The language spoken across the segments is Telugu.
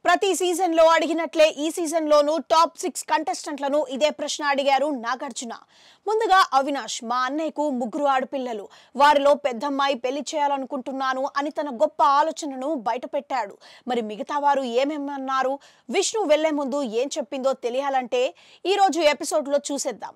ప్రతి సీజన్ లో అడిగినట్లే ఈ సీజన్ లోను టాప్ 6 కంటెస్టెంట్లను ఇదే ప్రశ్న అడిగారు నాగార్జున. ముందుగా అవినాష్, మా అన్నయ్యకు 3 ఆడపిల్లలు, వారిలో పెద్దమ్మాయి పెళ్లి చేయాలనుకుంటున్నాను అని తన గొప్ప ఆలోచనను బయటపెట్టాడు. మరి మిగతా వారు ఏమేమన్నారు, విష్ణు వెళ్లే ముందు ఏం చెప్పిందో తెలియాలంటే ఈ రోజు ఎపిసోడ్ లో చూసేద్దాం.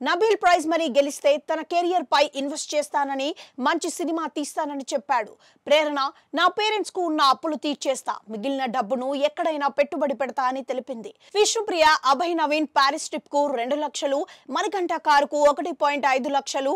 నబీల్ ప్రైజ్ మనీ గెలిస్తే తన కెరియర్ పై ఇన్వెస్ట్ చేస్తానని, మంచి సినిమా తీస్తానని చెప్పాడు. ప్రేరణ, నా పేరెంట్స్ కు ఉన్న అప్పులు తీర్చేస్తా, మిగిలిన డబ్బును ఎక్కడైనా పెట్టుబడి పెడతా అని తెలిపింది. విష్ణుప్రియ, అభయ్ నవీన్ ప్యారిస్ ట్రిప్ కు 2 లక్షలు, మణికంఠ కారుకు 1.5 లక్షలు,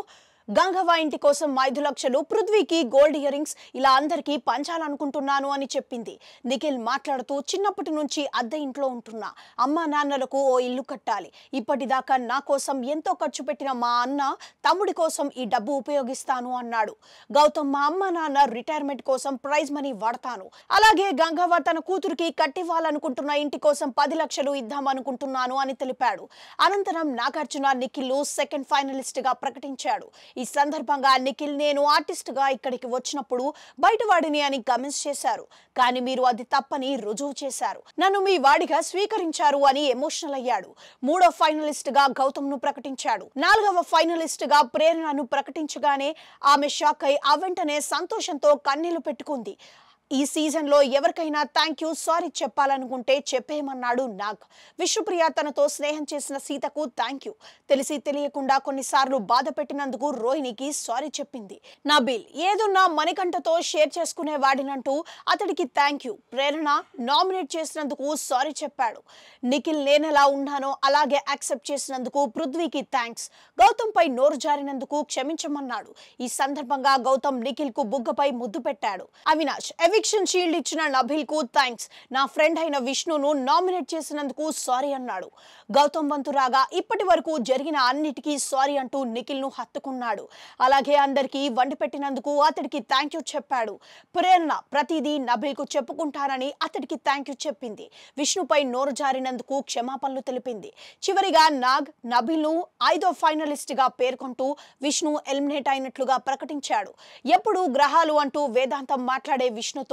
గంగవ్వ ఇంటి కోసం 5 లక్షలు, పృథ్వీకి గోల్డ్ ఇయర్ రింగ్స్, ఇలా అందరికీ పంచాలనుకుంటున్నాను అని చెప్పింది. నిఖిల్ మాట్లాడుతూ, చిన్నప్పటి నుంచి అద్దె ఇంట్లో ఉంటున్నా, అమ్మా నాన్నలకు ఓ ఇల్లు కట్టాలి. ఇప్పటిదాకా నా కోసం ఎంతో ఖర్చు పెట్టిన మా అన్న, తమ్ముడి కోసం ఈ డబ్బు ఉపయోగిస్తాను అన్నాడు. గౌతమ్, మా అమ్మ నాన్న రిటైర్మెంట్ కోసం ప్రైజ్ మనీ వాడతాను. అలాగే గంగవ్వ తన కూతురికి కట్టివ్వాలనుకుంటున్న ఇంటి కోసం 10 లక్షలు ఇద్దామనుకుంటున్నాను అని తెలిపాడు. అనంతరం నాగార్జున నిఖిల్ సెకండ్ ఫైనలిస్ట్ గా ప్రకటించాడు. ఈ సందర్భంగా నిఖిల్, నేను ఆర్టిస్ట్ గా ఇక్కడికి వచ్చినప్పుడు బయటవాడిని అని కమెంట్స్ చేశారు, కానీ మీరు అది తప్పని రుజువు చేశారు, నన్ను మీ వాడిగా స్వీకరించారు అని ఎమోషనల్ అయ్యాడు. 3వ ఫైనలిస్ట్ గా గౌతమ్ ను ప్రకటించాడు. 4వ ఫైనలిస్ట్ గా ప్రేరణను ప్రకటించగానే ఆమె షాక్ అయి ఆ వెంటనే సంతోషంతో కన్నీళ్లు పెట్టుకుంది. ఈ సీజన్ లో ఎవరికైనా థ్యాంక్ యూ, సారీ చెప్పాలనుకుంటే చెప్పేయమన్నాడు నాగ్. విష్ణుప్రియ తనతో స్నేహం చేసిన సీతకు థ్యాంక్ యూ, తెలిసి తెలియకుండా కొన్నిసార్లు బాధ పెట్టినందుకు రోహిణికి సారీ చెప్పింది. నబీల్, ఏదున్నా మణికంఠతో షేర్ చేసుకునే వాడినంటూ అతడికి థ్యాంక్ యూ. ప్రేరణ, నామినేట్ చేసినందుకు సారీ చెప్పాడు. నిఖిల్, నేనెలా ఉన్నానో అలాగే యాక్సెప్ట్ చేసినందుకు పృథ్వీకి థ్యాంక్స్. గౌతమ్ పై నోరు జారినందుకు క్షమించమన్నాడు. ఈ సందర్భంగా గౌతమ్ నిఖిల్ కు బుగ్గపై ముద్దు పెట్టాడు. అవినాష్, ఎవిక్షన్ షీల్డ్ ఇచ్చిన నబీల్ కు థ్యాంక్స్. నా ఫ్రెండ్ అయిన విష్ణును నామినేట్ చేసినందుకు సారీ అన్నాడు. గౌతమ్ వంతు రాగా, ఇప్పటి వరకు జరిగిన అన్నిటికీ సారీ అంటూ నిఖిల్ ను హత్తుకున్నాడు. అలాగే అందరికీ వండి పెట్టినందుకు అతడికి థ్యాంక్ యూ చెప్పాడు. ప్రేరణ, ప్రతిదీ నబీల్ కు చెప్పుకుంటానని అతడికి థ్యాంక్ యూ చెప్పింది. విష్ణుపై నోరు జారినందుకు క్షమాపణలు తెలిపింది. చివరిగా నాగ్ నబీల్ ను 5వ ఫైనలిస్ట్ గా పేర్కొంటూ విష్ణు ఎలిమినేట్ అయినట్లుగా ప్రకటించాడు. ఎప్పుడు గ్రహాలు అంటూ వేదాంతం మాట్లాడే విష్ణుతో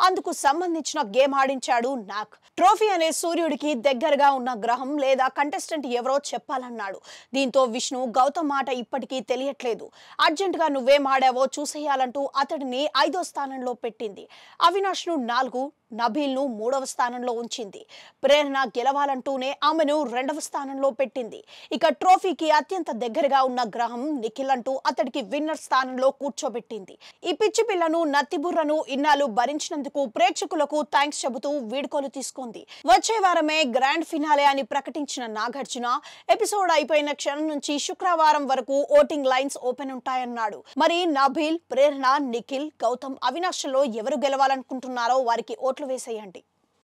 అందుకు సంబంధించిన గేమ్ ఆడించాడు నాగ్. ట్రోఫీ అనే సూర్యుడికి దగ్గరగా ఉన్న గ్రహం లేదా కంటెస్టెంట్ ఎవరో చెప్పాలన్నాడు. దీంతో విష్ణు, గౌతమ్ మాట ఇప్పటికీ తెలియట్లేదు, అర్జెంట్ గా నువ్వేం ఆడావో చూసేయాలంటూ అతడిని 5వ స్థానంలో పెట్టింది. అవినాష్ ను 4, నబీల్ ను 3వ స్థానంలో ఉంచింది. ప్రేరణ గెలవాలంటూనే ఆమెను 2వ స్థానంలో పెట్టింది. ఇక ట్రోఫీకి అత్యంత దగ్గరగా ఉన్న గ్రహం నిఖిల్ అంటూ అతడికి విన్నర్ స్థానంలో కూర్చోబెట్టింది. ఈ పిచ్చి పిల్లను, నత్తిబుర్రను ఇన్నాళ్ళు భరించినందుకు ప్రేక్షకులకు థ్యాంక్స్ చెబుతూ వీడ్కోలు తీసుకుంది. వచ్చే వారమే గ్రాండ్ ఫినాలే అని ప్రకటించిన నాగార్జున, ఎపిసోడ్ అయిపోయిన క్షణం నుంచి శుక్రవారం వరకు ఓటింగ్ లైన్స్ ఓపెన్ ఉంటాయన్నాడు. మరి నబీల్, ప్రేరణ, నిఖిల్, గౌతమ్, అవినాష్ లో ఎవరు గెలవాలనుకుంటున్నారో వారికి ఓట్లు వేసేయండి.